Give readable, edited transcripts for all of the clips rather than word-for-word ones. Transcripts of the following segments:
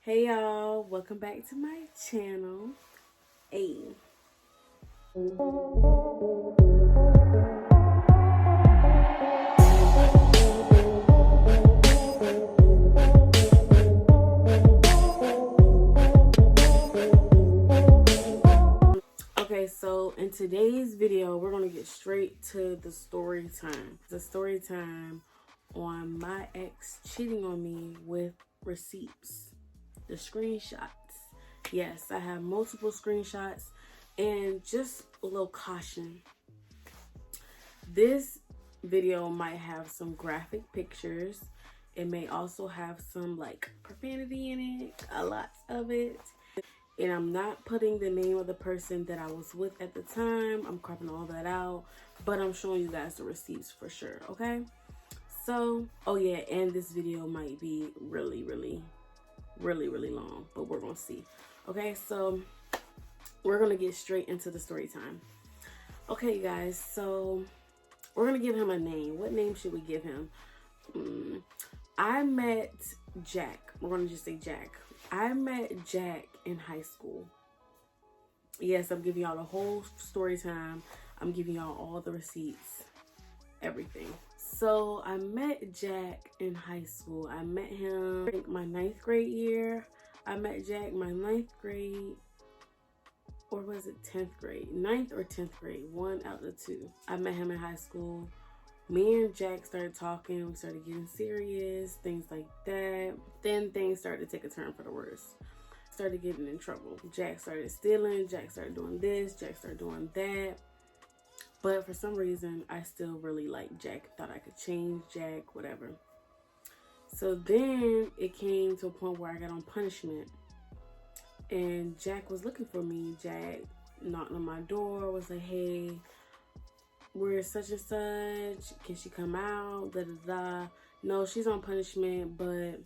Hey y'all, welcome back to my channel. Hey. Okay, so in today's video, we're gonna get straight to the story time. The story time on my ex cheating on me with receipts. The screenshots. Yes, I have multiple screenshots, and just a little caution. This video might have some graphic pictures. It may also have some like profanity in it, a lot of it. And I'm not putting the name of the person that I was with at the time. I'm cropping all that out, but I'm showing you guys the receipts for sure, okay? So, oh yeah, and this video might be really long, but we're gonna see. Okay, so we're gonna get straight into the story time. Okay, you guys, so we're gonna give him a name. What name should we give him? I met Jack. We're gonna just say Jack. I met Jack in high school. Yes, I'm giving y'all the whole story time. I'm giving y'all all the receipts, everything. So I met Jack in high school. I met him, I think, my 9th grade year. I met Jack my 9th grade, or was it 10th grade? 9th or 10th grade, one out of the two. I met him in high school. Me and Jack started talking. We started getting serious, things like that. Then things started to take a turn for the worse. Started getting in trouble. Jack started stealing. Jack started doing this. Jack started doing that. But for some reason, I still really liked Jack. Thought I could change Jack, whatever. So then it came to a point where I got on punishment. And Jack was looking for me. Jack knocked on my door, was like, hey, we're such and such. Can she come out? Da da da. No, she's on punishment, but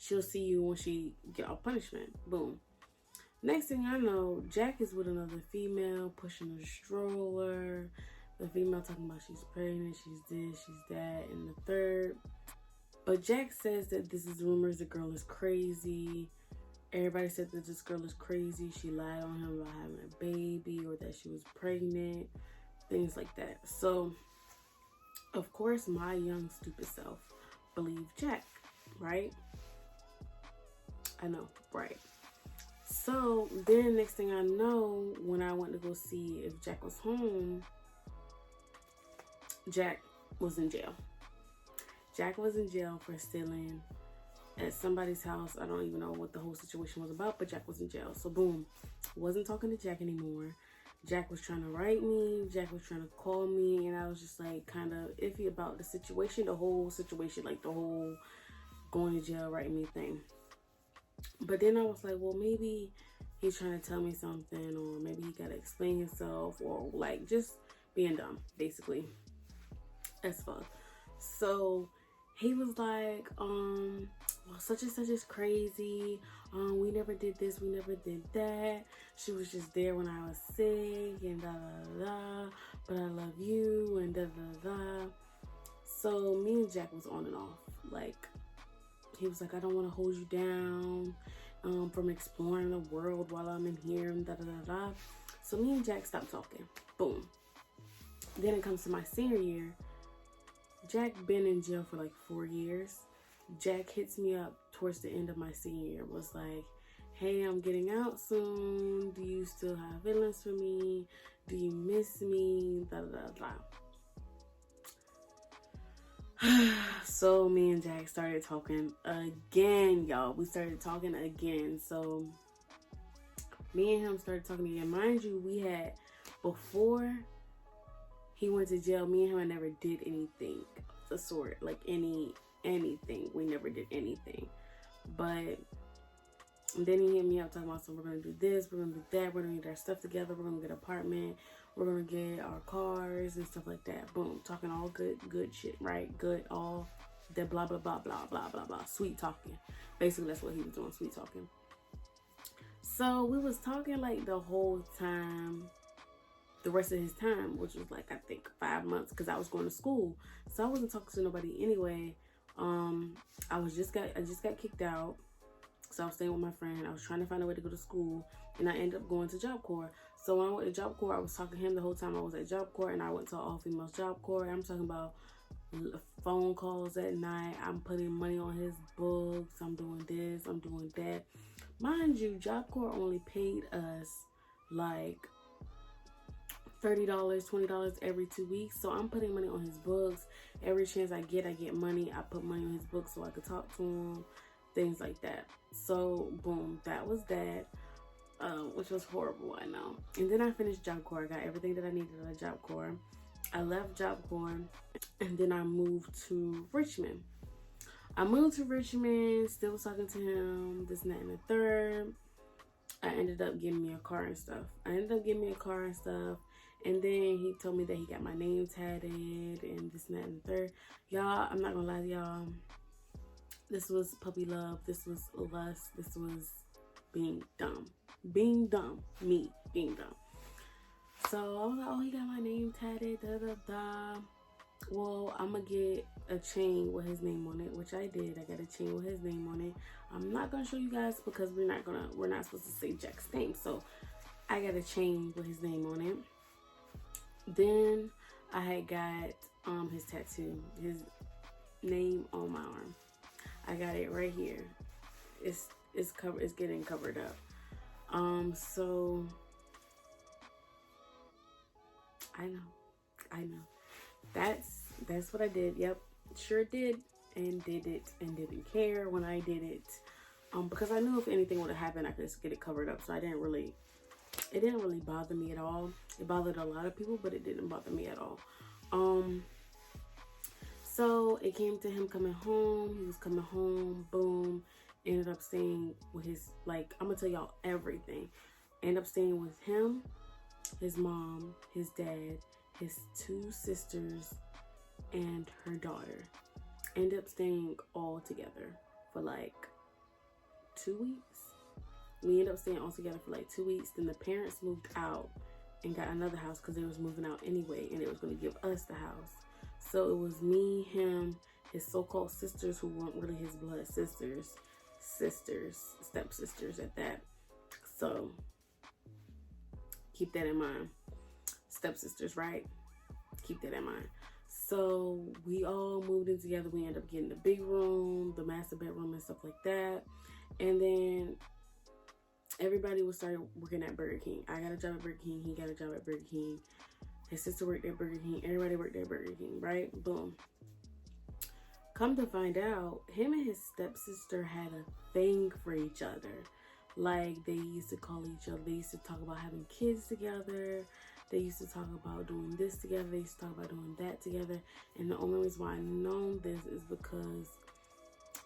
she'll see you when she get off punishment. Boom. Next thing I know, Jack is with another female, pushing a stroller. The female talking about she's pregnant, she's this, she's that, and the third. But Jack says that this is rumors. The girl is crazy. Everybody said that this girl is crazy. She lied on him about having a baby, or that she was pregnant. Things like that. So, of course, my young, stupid self believed Jack, right? I know, right? So, then next thing I know, when I went to go see if Jack was home, Jack was in jail. Jack was in jail for stealing at somebody's house. I don't even know what the whole situation was about, but Jack was in jail. So, boom. Wasn't talking to Jack anymore. Jack was trying to write me. Jack was trying to call me. And I was just like kind of iffy about the situation. The whole situation, like the whole going to jail, writing me thing. But then I was like, well, maybe he's trying to tell me something. Or maybe he got to explain himself. Or like just being dumb, basically. As fuck. So he was like, well, such and such is crazy. We never did this, we never did that. She was just there when I was sick, and da da da. But I love you, and da da da. So me and Jack was on and off. Like, he was like, I don't want to hold you down from exploring the world while I'm in here, and da da da da. So me and Jack stopped talking. Boom. Then it comes to my senior year. Jack been in jail for like 4 years. Jack hits me up towards the end of my senior year. Was like, hey, I'm getting out soon. Do you still have feelings for me? Do you miss me? Da da da da. So me and Jack started talking again, y'all. We started talking again. So me and him started talking again. Mind you, we had, before he went to jail, me and him, I never did anything of the sort. Like anything. We never did anything. But then he hit me up talking about, so we're going to do this, we're going to do that, we're going to get our stuff together, we're going to get an apartment, we're going to get our cars and stuff like that. Boom. Talking all good shit, right? Good, all that blah, blah, blah, blah, blah, blah, blah. Sweet talking. Basically, that's what he was doing, sweet talking. So we was talking like the whole time, the rest of his time, which was like, I think 5 months, because I was going to school. So I wasn't talking to nobody anyway. I just got kicked out. So I was staying with my friend. I was trying to find a way to go to school, and I ended up going to Job Corps. So when I went to Job Corps, I was talking to him the whole time I was at Job Corps, and I went to an all-female Job Corps. I'm talking about phone calls at night. I'm putting money on his books. I'm doing this. I'm doing that. Mind you, Job Corps only paid us like $30, $20 every 2 weeks. So I'm putting money on his books. Every chance I get money. I put money on his books so I could talk to him, things like that. So boom, that was that, which was horrible, I know. And then I finished Job Corps. I got everything that I needed at Job Corps. I left Job Corps, and then I moved to Richmond. I moved to Richmond, still was talking to him, this and that and the third. I ended up getting me a car and stuff. And then he told me that he got my name tatted and this and that and the third. Y'all, I'm not gonna lie to y'all. This was puppy love. This was lust. This was being dumb. Being dumb. Me being dumb. So I was like, oh, he got my name tatted, da da da. Well, I'm gonna get a chain with his name on it, which I did. I got a chain with his name on it. I'm not gonna show you guys because we're not supposed to say Jack's name. So I got a chain with his name on it. Then I had got his tattoo, his name on my arm. I got it right here. It's getting covered up. So I know. That's what I did. Yep, sure did, and did it, and didn't care when I did it. Because I knew if anything would have happened, I could just get it covered up. So it didn't really bother me at all. It bothered a lot of people, but it didn't bother me at all. So it came to him coming home. He was coming home. Boom. Ended up staying with his, like, I'm gonna tell y'all everything. Ended up staying with him, his mom, his dad, his 2 sisters, and her daughter. Ended up staying all together for like 2 weeks. We ended up staying all together for like 2 weeks. Then the parents moved out and got another house because they was moving out anyway, and it was going to give us the house. So it was me, him, his so-called sisters, who weren't really his blood sisters, stepsisters at that. So keep that in mind. Stepsisters, right? Keep that in mind. So we all moved in together. We ended up getting the big room, the master bedroom, and stuff like that. And then everybody started working at Burger King. I got a job at Burger King. He got a job at Burger King. His sister worked at Burger King. Everybody worked at Burger King, right? Boom. Come to find out, him and his stepsister had a thing for each other. Like, they used to call each other. They used to talk about having kids together. They used to talk about doing this together. They used to talk about doing that together. And the only reason why I know this is because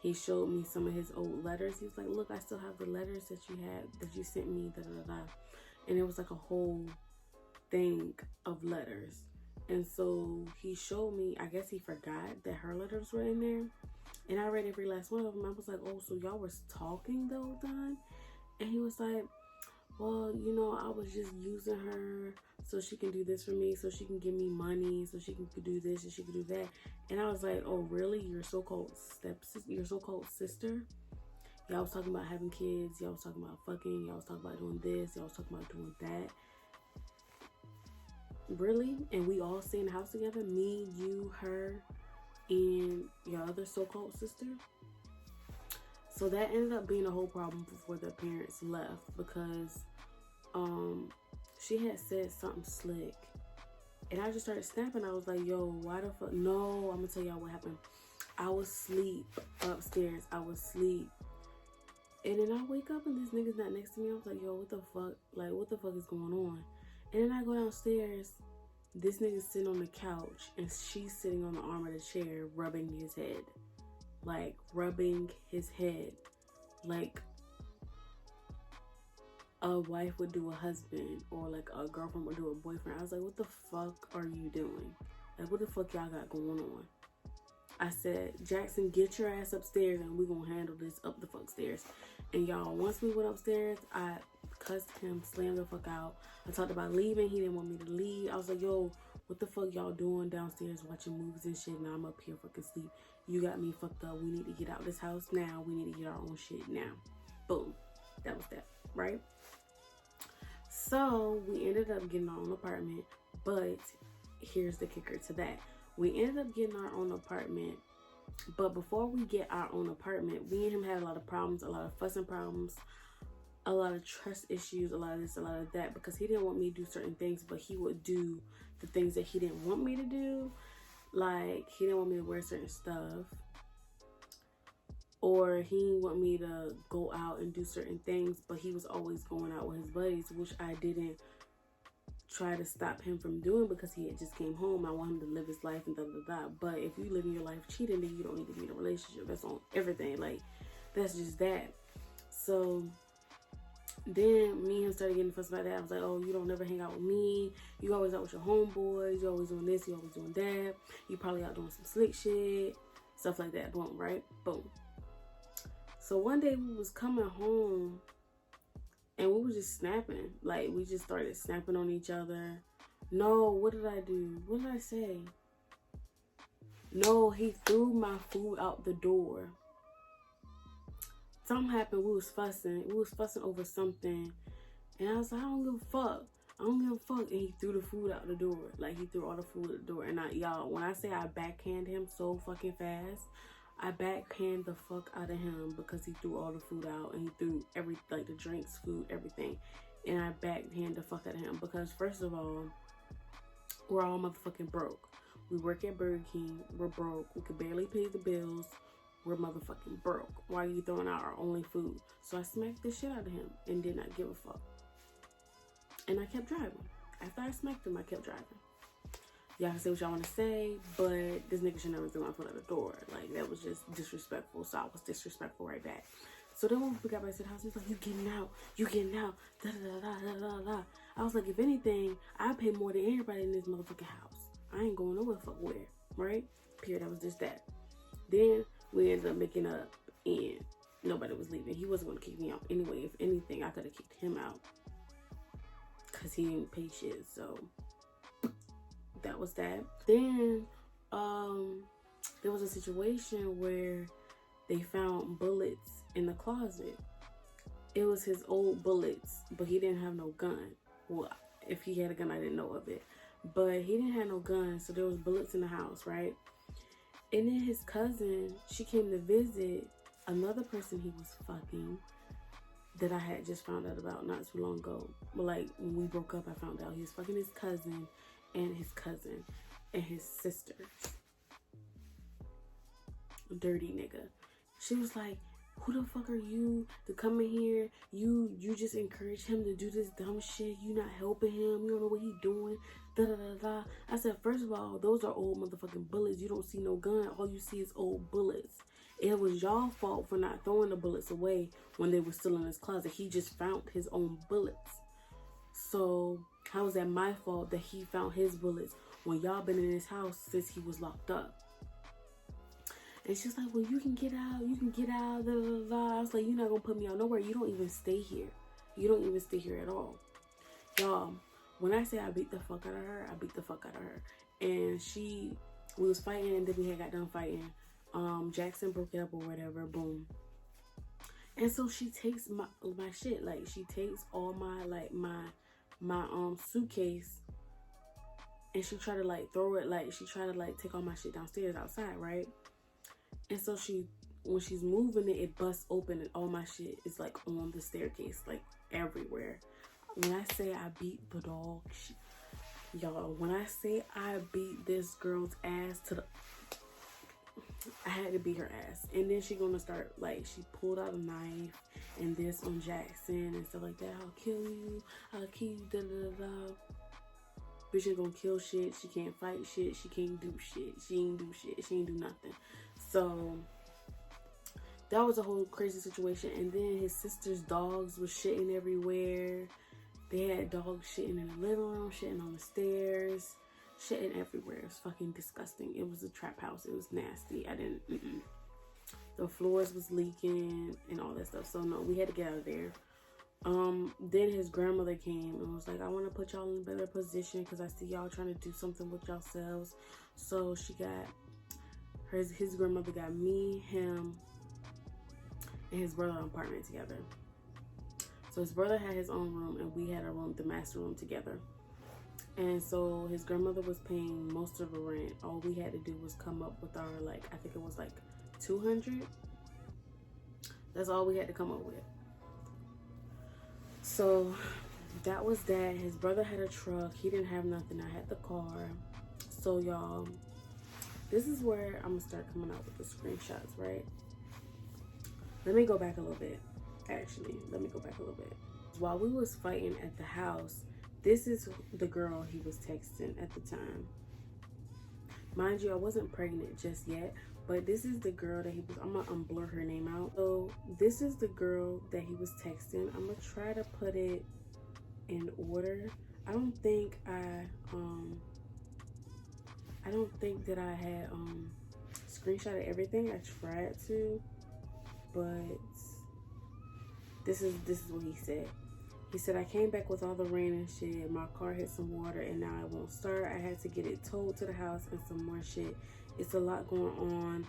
he showed me some of his old letters. He was like, look, I still have the letters that you sent me, da da da. And it was like a whole thing of letters. And so he showed me, I guess he forgot that her letters were in there. And I read every last one of them. I was like, oh, so y'all was talking the whole time? And he was like, well, you know, I was just using her so she can do this for me, so she can give me money, so she can do this and she can do that. And I was like, oh, really? Your so-called stepsister, your so-called sister? Y'all was talking about having kids. Y'all was talking about fucking. Y'all was talking about doing this. Y'all was talking about doing that. Really? And we all stay in the house together? Me, you, her, and your other so-called sister? So that ended up being a whole problem before the parents left, because she had said something slick. And I just started snapping. I was like, yo, why the fuck? No, I'm gonna tell y'all what happened. I was asleep upstairs. I was asleep. And then I wake up and this nigga's not next to me. I was like, yo, what the fuck? Like, what the fuck is going on? And then I go downstairs. This nigga's sitting on the couch and she's sitting on the arm of the chair rubbing his head. Like, rubbing his head. Like a wife would do a husband, or like a girlfriend would do a boyfriend. I was like, what the fuck are you doing? Like, what the fuck y'all got going on? I said, Jackson, get your ass upstairs and we gonna handle this up the fuck stairs. And y'all, once we went upstairs, I cussed him, slammed the fuck out. I talked about leaving. He didn't want me to leave. I was like, yo, what the fuck y'all doing downstairs watching movies and shit? Now I'm up here fucking sleep. You got me fucked up. We need to get out of this house now. We need to get our own shit now. Boom. That was that, right? So we ended up getting our own apartment, but here's the kicker to that. We ended up getting our own apartment, but before we get our own apartment, me and him had a lot of problems, a lot of fussing problems, a lot of trust issues, a lot of this, a lot of that, because he didn't want me to do certain things, but he would do the things that he didn't want me to do. Like, he didn't want me to wear certain stuff, or he didn't want me to go out and do certain things, but he was always going out with his buddies, which I didn't try to stop him from doing because he had just came home. I want him to live his life and da da da. But if you live in your life cheating, then you don't need to be in a relationship. That's on everything. Like, that's just that. So then me and him started getting fussed about that. I was like, oh, you don't never hang out with me. You always out with your homeboys. You always doing this. You always doing that. You probably out doing some slick shit. Stuff like that. Boom, right? Boom. So one day we was coming home and we was just snapping. Like, we just started snapping on each other. No, what did I do? What did I say? No, he threw my food out the door. Something happened. We was fussing. We was fussing over something. And I was like, I don't give a fuck. I don't give a fuck. And he threw the food out the door. Like, he threw all the food out the door. And y'all, when I say I backhand him so fucking fast, I backhand the fuck out of him because he threw all the food out. And he threw like the drinks, food, everything. And I backhand the fuck out of him because, first of all, we're all motherfucking broke. We work at Burger King. We're broke. We could barely pay the bills. We're motherfucking broke. Why are you throwing out our only food? So I smacked the shit out of him and did not give a fuck. And I kept driving. After I smacked him, I kept driving. Y'all can say what y'all want to say, but this nigga should never threw my foot out the door. Like, that was just disrespectful. So I was disrespectful right back. So then when we got back to the house, he was like, you getting out. You getting out. Da da da da da da da. I was like, if anything, I pay more than anybody in this motherfucking house. I ain't going nowhere fuck where. Right? Period. That was just that. Then we ended up making up and nobody was leaving. He wasn't going to kick me out anyway. If anything, I could have kicked him out because he didn't pay shit. So that was that. Then there was a situation where they found bullets in the closet. It was his old bullets, but he didn't have no gun. Well, if he had a gun, I didn't know of it. But he didn't have no gun, so there was bullets in the house, right? And then his cousin, she came to visit another person he was fucking that I had just found out about not too long ago. But like, when we broke up, I found out he was fucking his cousin and his sister. Dirty nigga. She was like, who the fuck are you to come in here? You just encourage him to do this dumb shit. You not helping him. You don't know what he doing. Da da da da. I said, first of all, those are old motherfucking bullets. You don't see no gun. All you see is old bullets. It was y'all fault for not throwing the bullets away when they were still in his closet. He just found his own bullets. So how is that my fault that he found his bullets when y'all been in his house since he was locked up? And she's like, well, you can get out, da, da, da, da. I was like, you're not gonna put me out nowhere. You don't even stay here. You don't even stay here at all. Y'all, when I say I beat the fuck out of her, I beat the fuck out of her. And we was fighting, and then we had got done fighting. Jackson broke it up or whatever, boom. And so she takes my shit, like, she takes all my, like, my suitcase, and she tried to, like, throw it, like, she tried to, like, take all my shit downstairs outside, right? And so when she's moving it, it busts open and all my shit is like on the staircase, like everywhere. When I say I beat the dog shit, y'all, when I say I beat this girl's ass I had to beat her ass. And then she gonna start, like, she pulled out a knife and this on Jackson and stuff like that. I'll kill you, da da da da. Bitch ain't gonna kill shit. She can't fight shit. She can't do shit. She ain't do shit. She ain't do nothing. So that was a whole crazy situation. And then his sister's dogs was shitting everywhere. They had dogs shitting in the living room, shitting on the stairs, shitting everywhere. It was fucking disgusting. It was a trap house. It was nasty. The floors was leaking and all that stuff. So no, we had to get out of there. Then his grandmother came and was like, I want to put y'all in a better position because I see y'all trying to do something with yourselves. So she got his grandmother got me, him, and his brother an apartment together. So his brother had his own room and we had a room, the master room, together. And so his grandmother was paying most of the rent. All we had to do was come up with our, like, I think it was like 200. That's all we had to come up with. So that was that. His brother had a truck. He didn't have nothing. I had the car. So y'all, this is where I'm gonna start coming out with the screenshots, right? Let me go back a little bit. Actually, let me go back a little bit. While we was fighting at the house, this is the girl he was texting at the time. Mind you, I wasn't pregnant just yet, but this is the girl that he was, I'm gonna unblur her name out. So this is the girl that he was texting. I'm gonna try to put it in order. I don't think that I had screenshotted everything. I tried to, but this is what he said. He said, I came back with all the rain and shit. My car hit some water and now it won't start. I had to get it towed to the house and some more shit. It's a lot going on.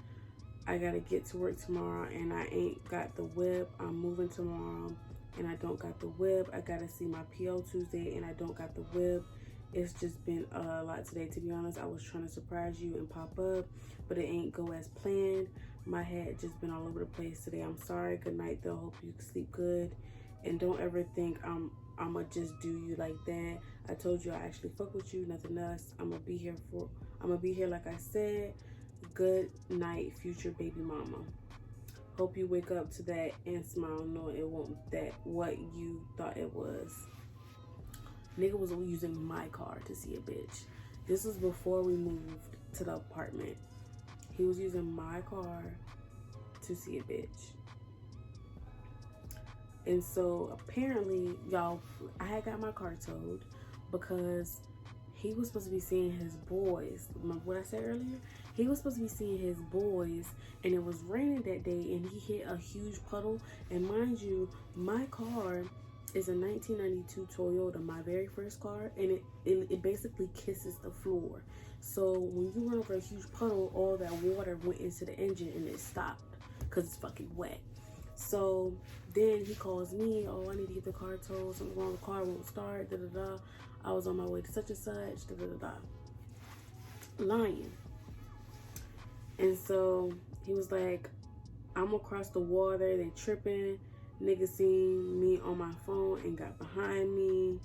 I gotta get to work tomorrow and I ain't got the whip. I'm moving tomorrow and I don't got the whip. I gotta see my PO Tuesday and I don't got the whip. It's just been a lot today, to be honest. I was trying to surprise you and pop up, but it ain't go as planned. My head just been all over the place today. I'm sorry. Good night though. Hope you sleep good. And don't ever think I'ma just do you like that. I told you I actually fuck with you, nothing else. I'ma be here like I said. Good night, future baby mama. Hope you wake up to that and smile. No, it won't that what you thought it was. Nigga was using my car to see a bitch. This was before we moved to the apartment. He was using my car to see a bitch. And so apparently, y'all, I had got my car towed because he was supposed to be seeing his boys. Remember what I said earlier? He was supposed to be seeing his boys and it was raining that day and he hit a huge puddle. And mind you, my car is a 1992 Toyota, my very first car, and it basically kisses the floor. So when you run over a huge puddle, all that water went into the engine and it stopped because it's fucking wet. So then he calls me, oh, I need to get the car towed, something wrong with the car, won't start, da da da. I was on my way to such and such, da da da da. Lying. And so he was like, I'm across the water, they tripping. Nigga seen me on my phone and got behind me.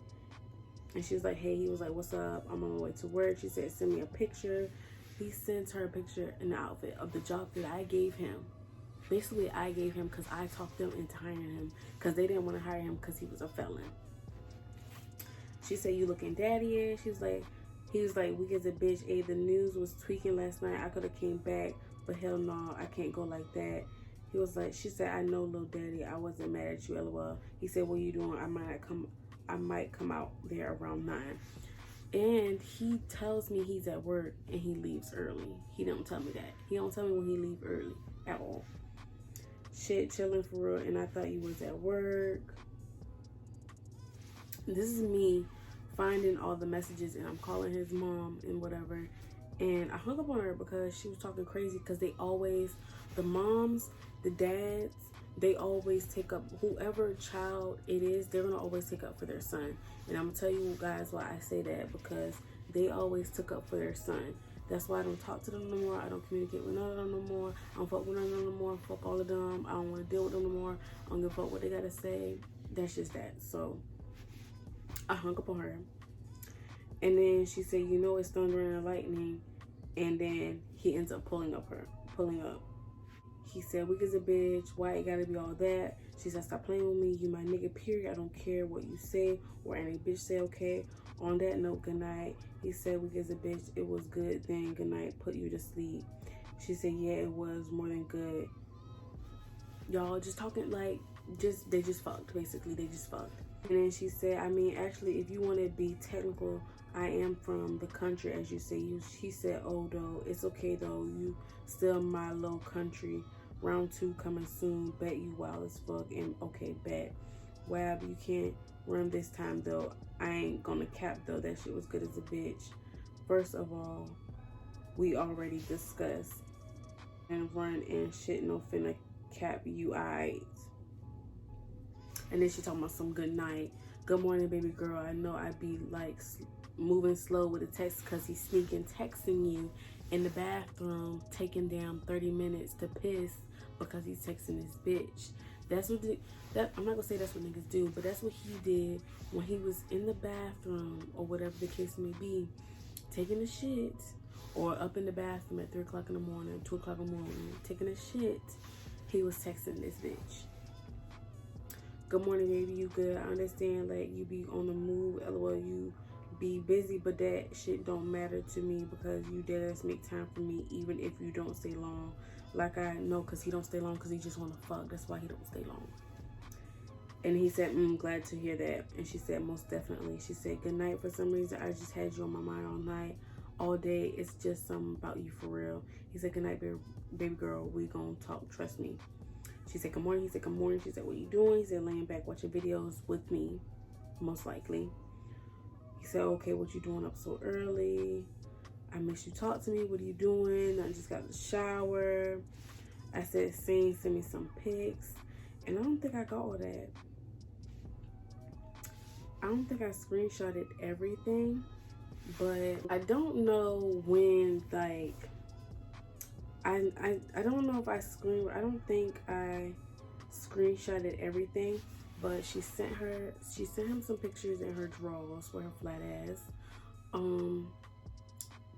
And she was like, hey, he was like, what's up? I'm on my way to work. She said, send me a picture. He sent her a picture in the outfit of the job that I gave him. Basically, I gave him because I talked them into hiring him because they didn't want to hire him because he was a felon. She said, you looking daddy-ish? He was like, weak as a bitch. Hey, the news was tweaking last night. I could have came back, but hell no, I can't go like that. He was like, she said, I know, little daddy, I wasn't mad at you, LOL. He said, what are you doing? I might come out there around 9. And he tells me he's at work and he leaves early. He don't tell me that. He don't tell me when he leave early at all. Shit, chilling for real, and I thought you was at work. This is me finding all the messages and I'm calling his mom and whatever. And I hung up on her because she was talking crazy because they always, the moms, the dads, they always take up, whoever child it is, they're going to always take up for their son. And I'm going to tell you guys why I say that, because they always took up for their son. That's why I don't talk to them no more. I don't communicate with none of them no more. I don't fuck with none of them no more. Fuck all of them. I don't want to deal with them no more. I don't give a fuck what they got to say. That's just that. So I hung up on her. And then she said, you know, it's thundering and lightning. And then he ends up pulling up. He said, weak as a bitch, why it gotta be all that? She said, stop playing with me, you my nigga, period. I don't care what you say or any bitch say, okay? On that note, good night. He said, weak as a bitch, it was good then, good night, put you to sleep. She said, yeah, it was more than good. Y'all just talking like, they just fucked, basically, they just fucked. And then she said, I mean, actually, if you want to be technical, I am from the country, as you say. She said, oh, though, it's okay, though. You still my little country. Round 2 coming soon. Bet you wild as fuck. And okay, bet. Wab, you can't run this time, though. I ain't gonna cap, though. That shit was good as a bitch. First of all, we already discussed. And run and shit, no finna cap you, aight. And then she talking about some good night. Good morning, baby girl. I know I be like moving slow with the text because he's sneaking texting you in the bathroom, taking down 30 minutes to piss because he's texting his bitch. That's what I'm not gonna say that's what niggas do, but that's what he did when he was in the bathroom or whatever the case may be, taking a shit, or up in the bathroom at 3 o'clock in the morning, 2 o'clock in the morning, taking a shit. He was texting this bitch. Good morning, baby. You good? I understand, like, you be on the move. LOL, you be busy, but that shit don't matter to me because you dead ass make time for me even if you don't stay long. Like, I know, because he don't stay long because he just want to fuck. That's why he don't stay long. And he said, glad to hear that. And she said, most definitely. She said, good night. For some reason, I just had you on my mind all night, all day. It's just something about you for real. He said, good night, baby girl. We gonna talk. Trust me. She said, good morning. He said, good morning. She said, what you doing? He said, laying back watching videos with me, most likely. He said, okay, what you doing up so early? I miss you. Talk to me. What are you doing? I just got the shower. I said, send me some pics. And I don't think I got all that. I don't think I screenshotted everything, but I don't know when, like, I don't know if I don't think I screenshotted everything, but she sent him some pictures in her drawers with her flat ass.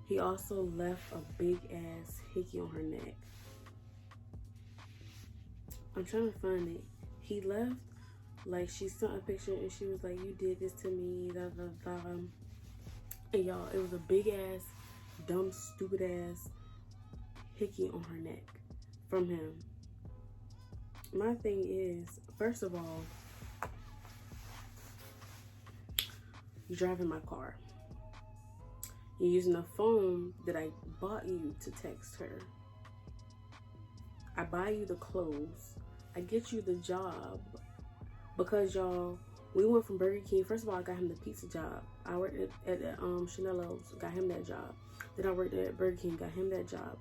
He also left a big ass hickey on her neck. I'm trying to find it. He left, like, she sent a picture and she was like, you did this to me, da da da. And y'all, it was a big ass, dumb, stupid ass hickey on her neck from him. My thing is, first of all, you're driving my car. You're using a phone that I bought you to text her. I buy you the clothes. I get you the job. Because, y'all, we went from Burger King. First of all, I got him the pizza job. I worked at Chanello's, got him that job. Then I worked at Burger King, got him that job.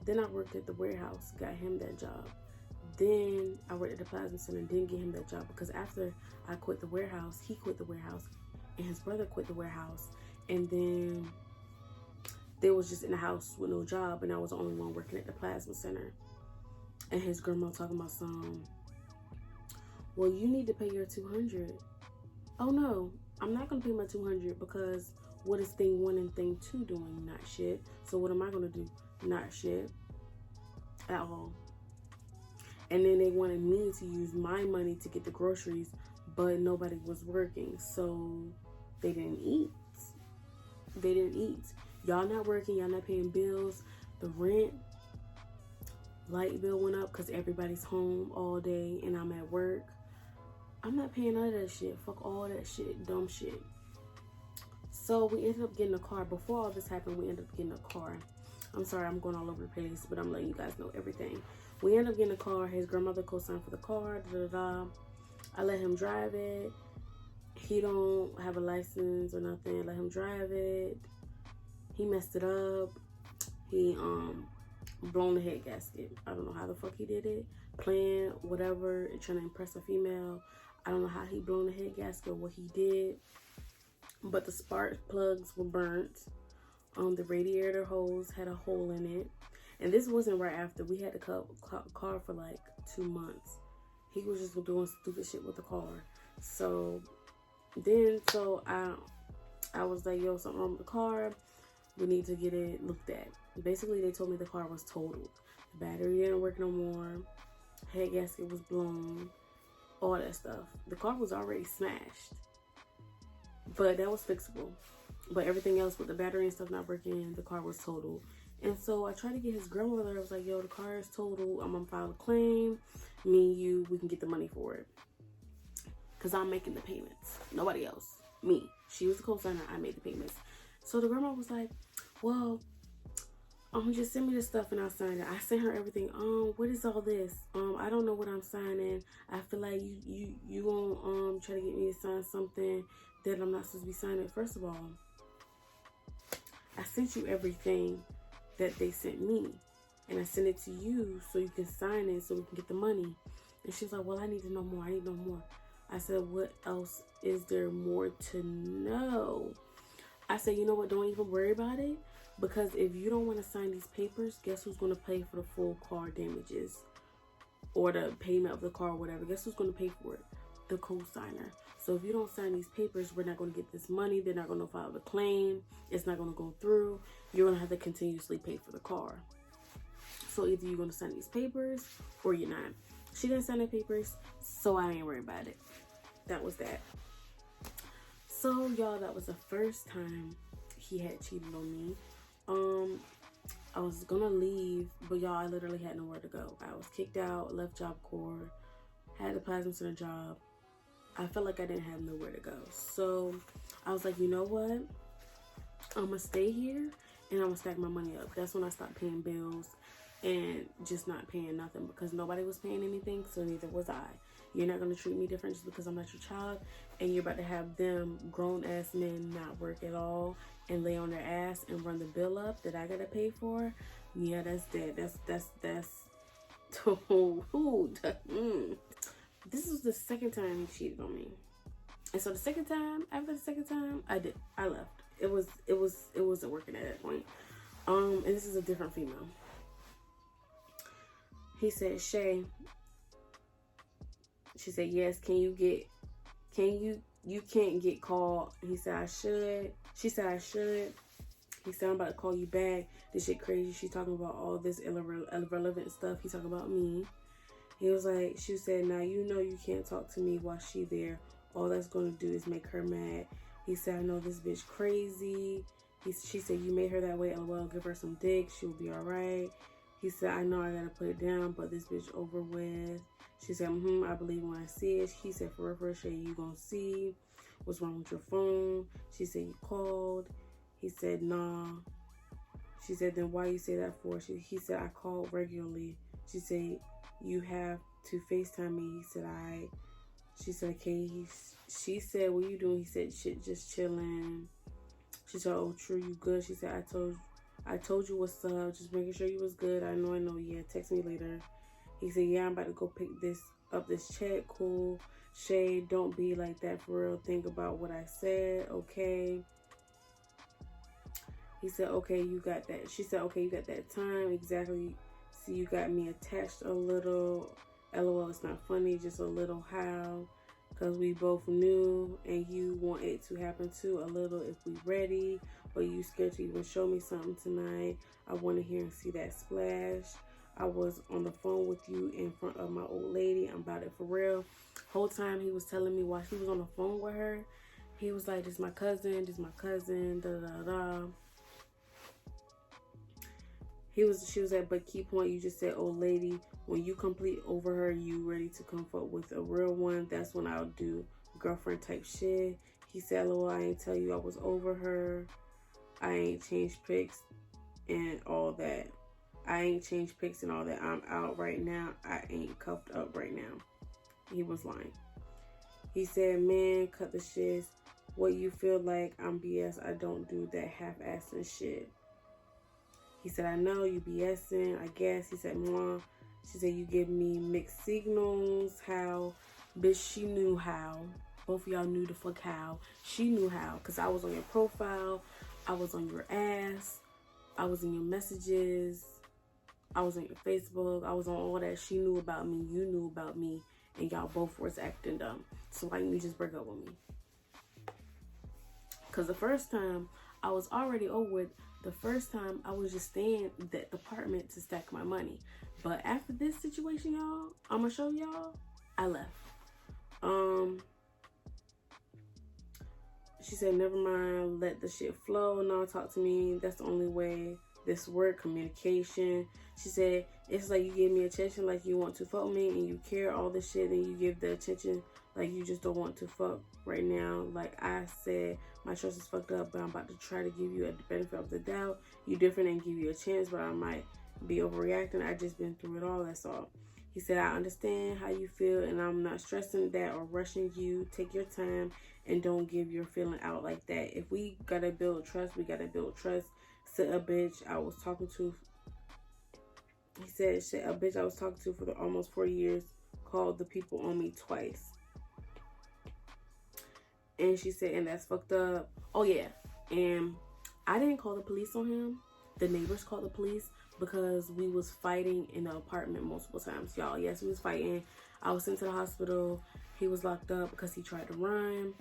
Then I worked at the warehouse, got him that job. Then I worked at the Plasma Center, didn't get him that job because after I quit the warehouse, he quit the warehouse, and his brother quit the warehouse. And then they was just in the house with no job, and I was the only one working at the Plasma Center. And his grandma talking about some, well, you need to pay your $200. Oh no, I'm not gonna pay my $200 because what is thing 1 and thing 2 doing? Not shit. So what am I gonna do? Not shit at all. And then they wanted me to use my money to get the groceries, but nobody was working, so they didn't eat. They didn't eat. Y'all not working, y'all not paying bills. The rent, light bill went up because everybody's home all day and I'm at work. I'm not paying none of that shit. Fuck all that shit, dumb shit. So we ended up getting a car. Before all this happened, we ended up getting a car. I'm sorry, I'm going all over the place, but I'm letting you guys know everything. We ended up getting a car. His grandmother co-signed for the car. Da, da, da. I let him drive it. He don't have a license or nothing. Let him drive it. He messed it up. He blown the head gasket. I don't know how the fuck he did it. Playing whatever, trying to impress a female. I don't know how he blown the head gasket or what he did. But the spark plugs were burnt. The radiator hose had a hole in it. And this wasn't right after. We had the car for like 2 months. He was just doing stupid shit with the car. So then, I was like, yo, something wrong with the car. We need to get it looked at. Basically, they told me the car was totaled. The battery didn't work no more. Head gasket was blown. All that stuff. The car was already smashed. But that was fixable. But everything else with the battery and stuff not working, the car was totaled. And so I tried to get his grandmother. I was like, yo, the car is totaled. I'm going to file a claim. Me and you, we can get the money for it. Because I'm making the payments. Nobody else. Me. She was the co-signer. I made the payments. So the grandma was like, well, just send me the stuff and I'll sign it. I sent her everything. What is all this? I don't know what I'm signing. I feel like you won't try to get me to sign something that I'm not supposed to be signing. First of all, I sent you everything that they sent me, and I sent it to you so you can sign it so we can get the money. And she was like, well, I need to know more. I need to know more. I said, what else is there more to know? I said, you know what, don't even worry about it. Because if you don't want to sign these papers, guess who's going to pay for the full car damages? Or the payment of the car or whatever. Guess who's going to pay for it? The co-signer. So if you don't sign these papers, we're not going to get this money. They're not going to file the claim. It's not going to go through. You're going to have to continuously pay for the car. So either you're going to sign these papers or you're not. She didn't sign the papers, so I ain't worried about it. That was that. So y'all, that was the first time he had cheated on me. I was gonna leave, but y'all, I literally had nowhere to go. I was kicked out, left Job Corps, had the plasma center job. I felt like I didn't have nowhere to go. So I was like, you know what? I'm gonna stay here and I'm gonna stack my money up. That's when I stopped paying bills and just not paying nothing, because nobody was paying anything, so neither was I. You're not gonna treat me different just because I'm not your child, and you're about to have them grown ass men not work at all and lay on their ass and run the bill up that I gotta pay for. Yeah, that's dead. That's This was the second time he cheated on me. And so the second time, after the second time, I left. It wasn't working at that point. And this is a different female. He said, Shay. She said, yes, you can't get called. He said, I should. She said, I should. He said, I'm about to call you back. This shit crazy. She's talking about all this irrelevant stuff. He talking about me. He was like, she said, now you know you can't talk to me while she there. All that's going to do is make her mad. He said, I know this bitch crazy. She said, you made her that way. LOL, give her some dick. She'll be all right. He said, I know I got to put it down, but this bitch over with. She said, I believe when I see it. He said, for real, Shay, you gonna see what's wrong with your phone. She said, you called. He said, nah. She said, then why you say that for? He said, I called regularly. She said, you have to FaceTime me. He said, she said, okay. She said, what you doing? He said, shit, just chilling. She said, oh, true, you good? She said, I told you what's up, just making sure you was good. I know, yeah, text me later. He said, yeah, I'm about to go pick this check, cool. Shay, don't be like that for real. Think about what I said, okay? He said, okay, you got that. She said, okay, you got that time, exactly. See, you got me attached a little. LOL, it's not funny, just a little how. Because we both knew, and you want it to happen too, a little if we ready. But you scared to even show me something tonight. I want to hear and see that splash. I was on the phone with you in front of my old lady. I'm about it for real. Whole time he was telling me while he was on the phone with her, he was like, this is my cousin, da da da. She was like, but key point, you just said old lady. When you complete over her, you ready to come up with a real one. That's when I'll do girlfriend type shit. He said, lol, I ain't tell you I was over her. I ain't changed pics and all that. I'm out right now. I ain't cuffed up right now. He was lying. He said, man, cut the shits. What you feel like I'm BS. I don't do that half-assing shit. He said, I know you BSing, I guess. He said, Mom. She said, you give me mixed signals. How? Bitch, she knew how. Both of y'all knew the fuck how. She knew how. Because I was on your profile. I was on your ass. I was in your messages. I was on your Facebook. I was on all that. She knew about me. You knew about me. And y'all both was acting dumb. So why didn't you just break up with me? Because the first time, I was already over with. The first time, I was just staying in that apartment to stack my money. But after this situation, y'all, I'm going to show y'all, I left. She said, never mind, let the shit flow. No, talk to me. That's the only way this work, communication. She said, it's like you give me attention like you want to fuck me and you care all this shit and you give the attention like you just don't want to fuck right now. Like I said, my trust is fucked up, but I'm about to try to give you a benefit of the doubt. You different and give you a chance, but I might be overreacting. I just been through it all, that's all. He said, I understand how you feel and I'm not stressing that or rushing you. Take your time and don't give your feeling out like that. If we gotta build trust, we gotta build trust. Said a bitch I was talking to. He said, shit, a bitch I was talking to for almost 4 years called the people on me twice. And she said, and that's fucked up. Oh yeah. And I didn't call the police on him. The neighbors called the police because we was fighting in the apartment multiple times, y'all. Yes, we was fighting. I was sent to the hospital. He was locked up because he tried to run.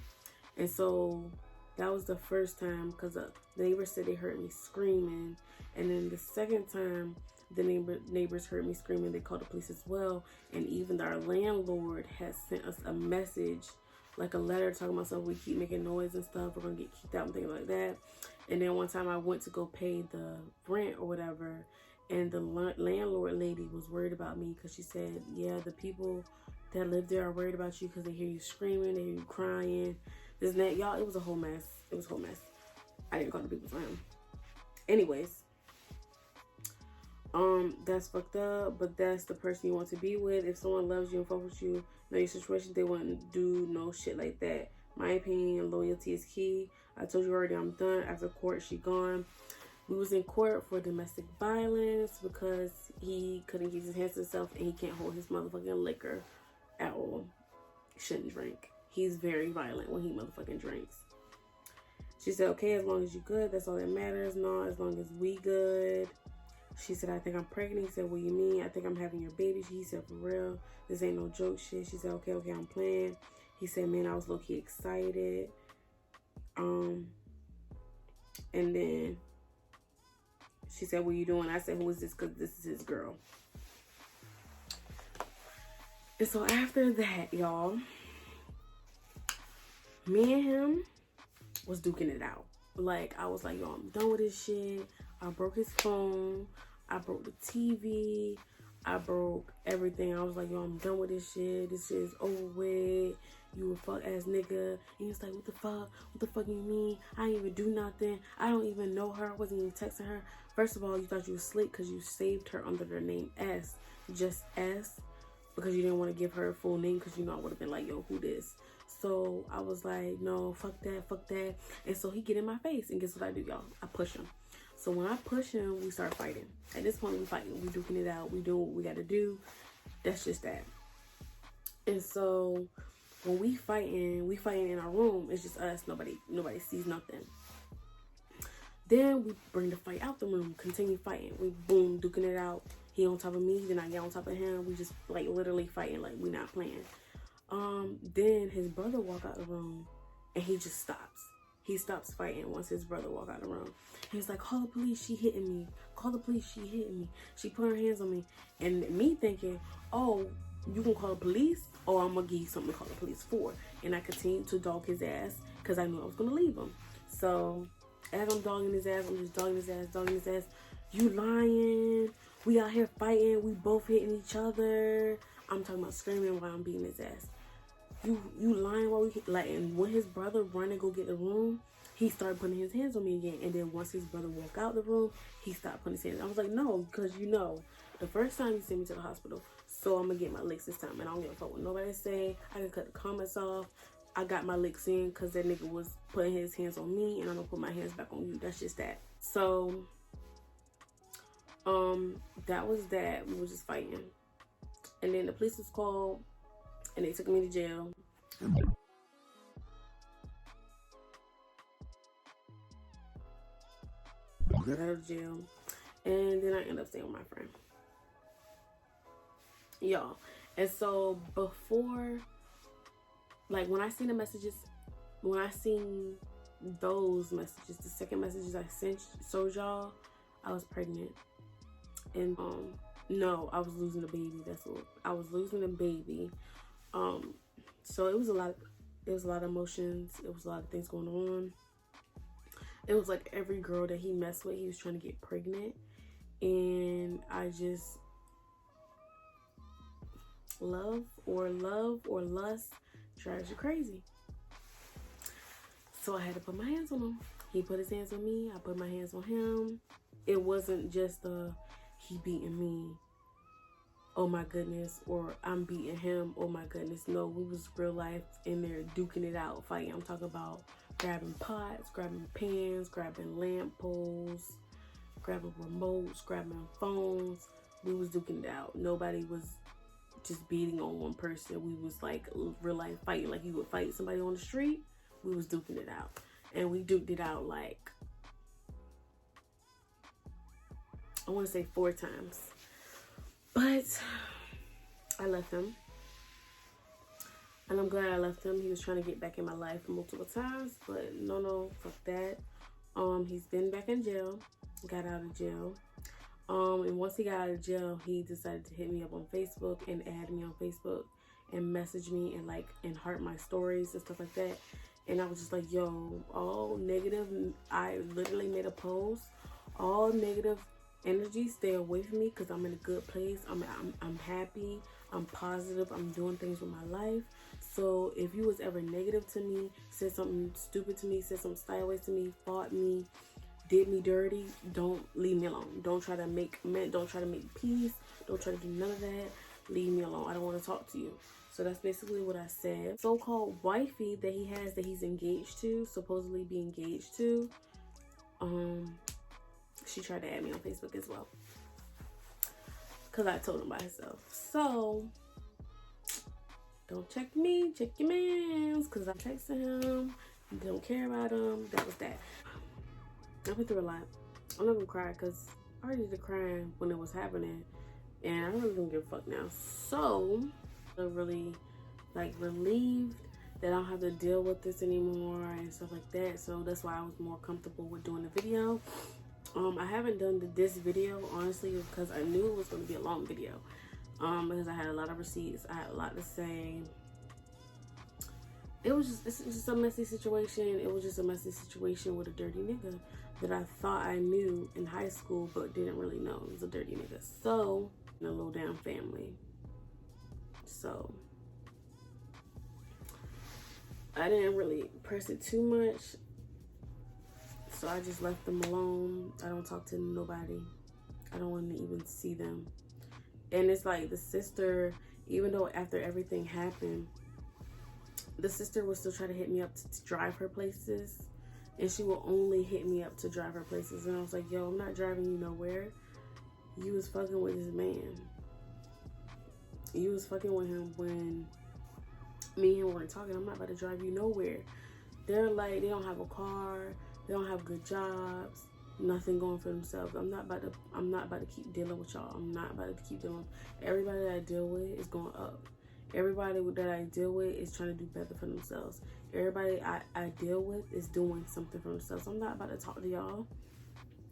And so that was the first time, because the neighbors said they heard me screaming. And then the second time the neighbors heard me screaming, they called the police as well. And even our landlord has sent us a message, like a letter talking about stuff, we keep making noise and stuff, we're gonna get kicked out and things like that. And then one time I went to go pay the rent or whatever, and the landlord lady was worried about me because she said, yeah, the people that live there are worried about you because they hear you screaming, they hear you crying, this and that. Y'all, it was a whole mess. It was a whole mess. I didn't call the people for him. Anyways, that's fucked up, but that's the person you want to be with. If someone loves you and fucks with you, know your situation, they wouldn't do no shit like that. My opinion, loyalty is key. I told you already, I'm done. After court, she gone. We was in court for domestic violence because he couldn't keep his hands to himself and he can't hold his motherfucking liquor at all. Shouldn't drink. He's very violent when he motherfucking drinks. She said, okay, as long as you good, that's all that matters. No, as long as we good. She said, I think I'm pregnant. He said, what you mean? I think I'm having your baby. He said, for real? This ain't no joke shit. She said, okay, I'm playing. He said, man, I was low-key excited. And then she said, what you doing? I said, who is this? Because this is his girl. And so after that, y'all, me and him was duking it out. Like, I was like, yo, I'm done with this shit. I broke his phone. I broke the TV. I broke everything. I was like, yo, I'm done with this shit. This shit is over with. You a fuck ass nigga. And he was like, what the fuck? What the fuck you mean? I didn't even do nothing. I don't even know her. I wasn't even texting her. First of all, you thought you was asleep because you saved her under the name S. Just S. Because you didn't want to give her a full name because you know I would have been like, yo, who this? So I was like, no, fuck that, fuck that. And so he get in my face. And guess what I do, y'all? I push him. So when I push him, we start fighting. At this point, we fighting. We duking it out. We doing what we got to do. That's just that. And so when we fighting in our room. It's just us. Nobody sees nothing. Then we bring the fight out the room. Continue fighting. We boom, duking it out. He on top of me. Then I get on top of him. We just like literally fighting. Like we not playing. Then his brother walk out the room. And he just stops. He stops fighting once his brother walk out the room. He's like, call the police, she hitting me. Call the police, she hitting me. She put her hands on me. And me thinking, oh, you gonna call the police? Or I'm gonna give you something to call the police for. And I continued to dog his ass because I knew I was gonna leave him. So as I'm dogging his ass, I'm just dogging his ass. You lying. We out here fighting. We both hitting each other. I'm talking about screaming while I'm beating his ass. You lying while we like, and when his brother run and go get the room, he started putting his hands on me again. And then once his brother walked out the room, he stopped putting his hands. I was like, no, because you know, the first time you sent me to the hospital, so I'm gonna get my licks this time, and I don't give a fuck what nobody say. I can cut the comments off. I got my licks in because that nigga was putting his hands on me, and I'm gonna put my hands back on you. That's just that. So, that was that. We were just fighting, and then the police was called. And they took me to jail. Got out of jail. And then I ended up staying with my friend. Y'all. And so before, like when I seen the messages, when I seen those messages, the second messages I sent so y'all, I was pregnant. And no, I was losing the baby. That's what I was losing the baby. So it was a lot of emotions. It was a lot of things going on. It was like every girl that he messed with, he was trying to get pregnant. And I just love or lust drives you crazy. So I had to put my hands on him. He put his hands on me. I put my hands on him. It wasn't just he beating me, oh my goodness, or I'm beating him, oh my goodness. No, we was real life in there duking it out, fighting. I'm talking about grabbing pots, grabbing pans, grabbing lamp poles, grabbing remotes, grabbing phones. We was duking it out. Nobody was just beating on one person. We was like real life fighting. Like you would fight somebody on the street, we was duking it out. And we duked it out like, I want to say 4 times. But I left him. And I'm glad I left him. He was trying to get back in my life multiple times. But no, fuck that. He's been back in jail. Got out of jail. And once he got out of jail, he decided to hit me up on Facebook and add me on Facebook and message me and like and heart my stories and stuff like that. And I was just like, yo, all negative. I literally made a post. All negative energy, stay away from me, because I'm in a good place. I'm happy. I'm positive. I'm doing things with my life. So if you was ever negative to me, said something stupid to me, said something sideways to me, fought me, did me dirty, don't leave me alone. Don't try to make peace. Don't try to do none of that. Leave me alone. I don't want to talk to you. So that's basically what I said. So-called wifey that he has, that he's engaged to, supposedly be engaged to, she tried to add me on Facebook as well, because I told him by herself. So don't check me, check your mans, because I texted him, don't care about him. That was that. I went through a lot. I'm not gonna cry, because I already did crying when it was happening, and I really don't give a fuck now. So I'm really like relieved that I don't have to deal with this anymore and stuff like that. So that's why I was more comfortable with doing the video. I haven't done this video honestly because I knew it was going to be a long video, because I had a lot of receipts. I had a lot to say. It's just a messy situation. It was just a messy situation with a dirty nigga that I thought I knew in high school but didn't really know it was a dirty nigga. So, in a low down family. So I didn't really press it too much. So I just left them alone. I don't talk to nobody. I don't want to even see them. And it's like the sister, even though after everything happened, the sister will still try to hit me up to drive her places. And she will only hit me up to drive her places. And I was like, yo, I'm not driving you nowhere. You was fucking with this man. You was fucking with him when me and him weren't talking. I'm not about to drive you nowhere. They're like, they don't have a car. They don't have good jobs, nothing going for themselves. I'm not about to keep dealing with y'all. I'm not about to keep dealing. Everybody that I deal with is going up. Everybody that I deal with is trying to do better for themselves. Everybody I deal with is doing something for themselves. I'm not about to talk to y'all.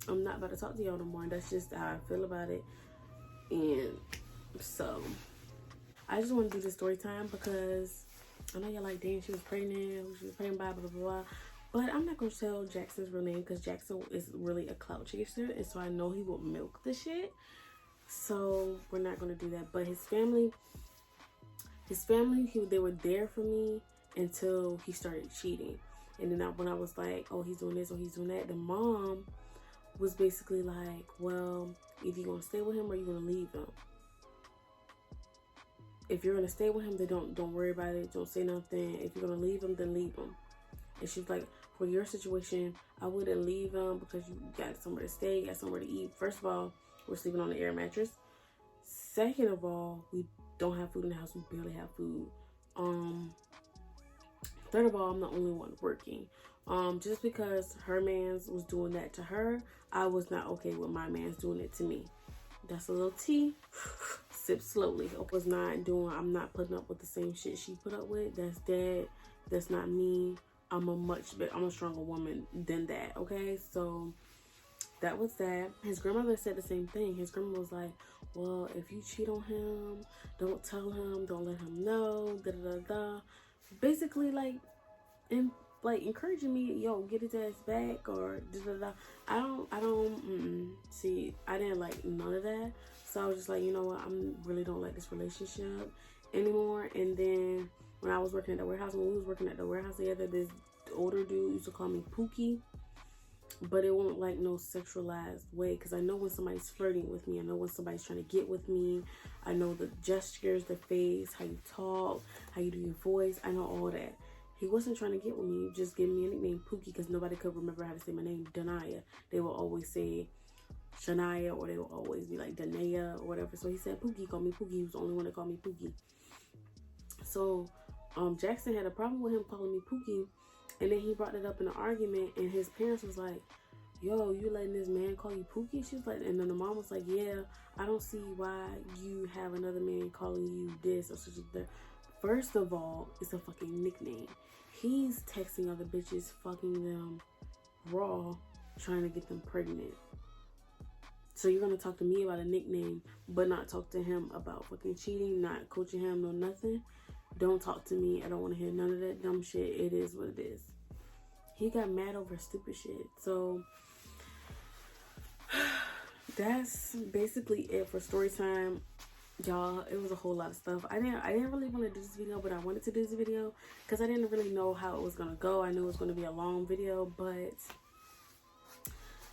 I'm not about to talk to y'all no more. And that's just how I feel about it. And so I just want to do this story time because I know y'all like, dang, she was pregnant, blah, blah, blah. But I'm not going to tell Jackson's real name because Jackson is really a clout chaser. And so I know he will milk the shit. So we're not going to do that. But his family, they were there for me until he started cheating. And then when I was like, oh, he's doing this or he's doing that, the mom was basically like, well, either you're going to stay with him or you're going to leave him. If you're going to stay with him, then don't worry about it. Don't say nothing. If you're going to leave him, then leave him. And she was like, for your situation, I wouldn't leave him because you got somewhere to stay, you got somewhere to eat. First of all, we're sleeping on the air mattress. Second of all, we don't have food in the house. We barely have food. Third of all, I'm the only one working. Just because her man's was doing that to her, I was not okay with my man's doing it to me. That's a little tea. Sip slowly. I'm not putting up with the same shit she put up with. That's dead. That's not me. I'm a stronger woman than that, okay? So that was that. His grandmother said the same thing. His grandma was like, well, if you cheat on him, don't tell him, don't let him know, da da da da. Basically, encouraging me, yo, get his ass back, or da da da. See, I didn't like none of that. So I was just like, you know what, I really don't like this relationship anymore. And then when I was working at the warehouse, when we was working at the warehouse together, this older dude used to call me Pookie, but it won't like no sexualized way, because I know when somebody's flirting with me. I know when somebody's trying to get with me. I know the gestures, the face, how you talk, how you do your voice. I know all that. He wasn't trying to get with me. He just gave me a nickname, Pookie, because nobody could remember how to say my name, Danaya. They will always say Shania, or they will always be like Danaya or whatever. So he said Pookie, he called me Pookie. He was the only one that called me Pookie. So Jackson had a problem with him calling me Pookie, And then he brought it up in an argument, and his parents was like, yo, you letting this man call you Pookie? She was like, and then the mom was like, yeah, I don't see why you have another man calling you this or such a that. First of all, it's a fucking nickname. He's texting other bitches, fucking them raw, trying to get them pregnant. So you're gonna talk to me about a nickname, but not talk to him about fucking cheating, not coaching him, no nothing? Don't talk to me. I don't want to hear none of that dumb shit. It is what it is. He got mad over stupid shit. So that's basically it for story time, y'all. It was a whole lot of stuff. I didn't really want to do this video, but I wanted to do this video because I didn't really know how it was gonna go. I knew it was gonna be a long video, but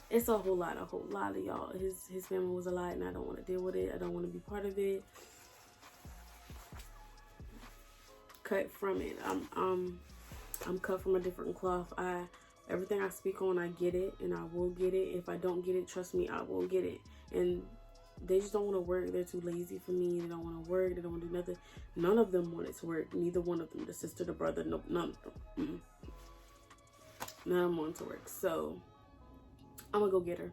it's a whole lot of y'all. His family was a lot, and I don't want to deal with it. I don't want to be part of it. Cut from it. I'm cut from a different cloth. Everything I speak on, I get it, and I will get it. If I don't get it, trust me, I will get it. And they just don't want to work. They're too lazy for me. They don't want to work. They don't want to do nothing. None of them wanted to work. Neither one of them. The sister, the brother, no, none of them. None of them wanted to work. So I'm gonna go get her.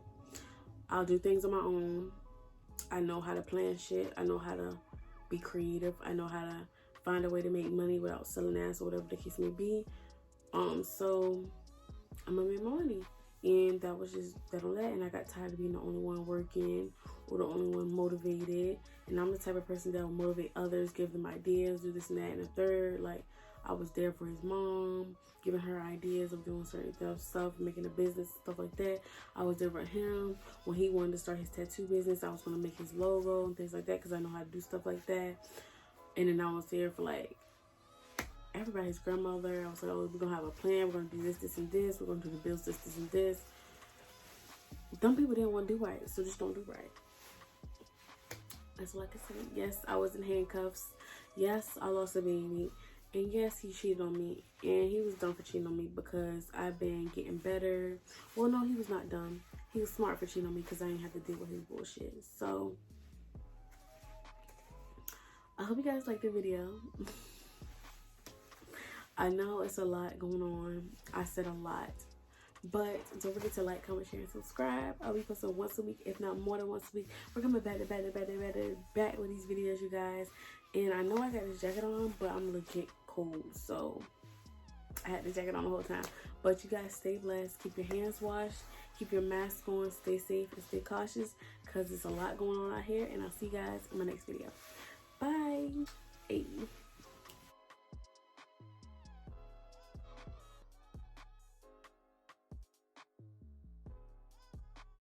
I'll do things on my own. I know how to plan shit. I know how to be creative. I know how to find a way to make money without selling ass or whatever the case may be. So I'm gonna make my money. And that was just that on that. And I got tired of being the only one working or the only one motivated. And I'm the type of person that will motivate others, give them ideas, do this and that and the third. Like, I was there for his mom, giving her ideas of doing certain stuff, making a business, stuff like that. I was there for him when he wanted to start his tattoo business. I was going to make his logo and things like that because I know how to do stuff like that. And then I was there for like everybody's grandmother. I was like, oh, we're going to have a plan. We're going to do this, this, and this. We're going to do the bills, this, this, and this. Some people didn't want to do right, so just don't do right. That's all I can say. Yes, I was in handcuffs. Yes, I lost a baby. And yes, he cheated on me. And he was dumb for cheating on me because I've been getting better. Well, no, he was not dumb. He was smart for cheating on me because I didn't have to deal with his bullshit. So, I hope you guys liked the video. I know it's a lot going on. I said a lot. But don't forget to like, comment, share, and subscribe. I'll be posting once a week, if not more than once a week. We're coming back with these videos, you guys. And I know I got this jacket on, but I'm legit cold. So I had the jacket on the whole time. But you guys stay blessed. Keep your hands washed. Keep your mask on. Stay safe and stay cautious. Because there's a lot going on out here. And I'll see you guys in my next video. Bye. Hey.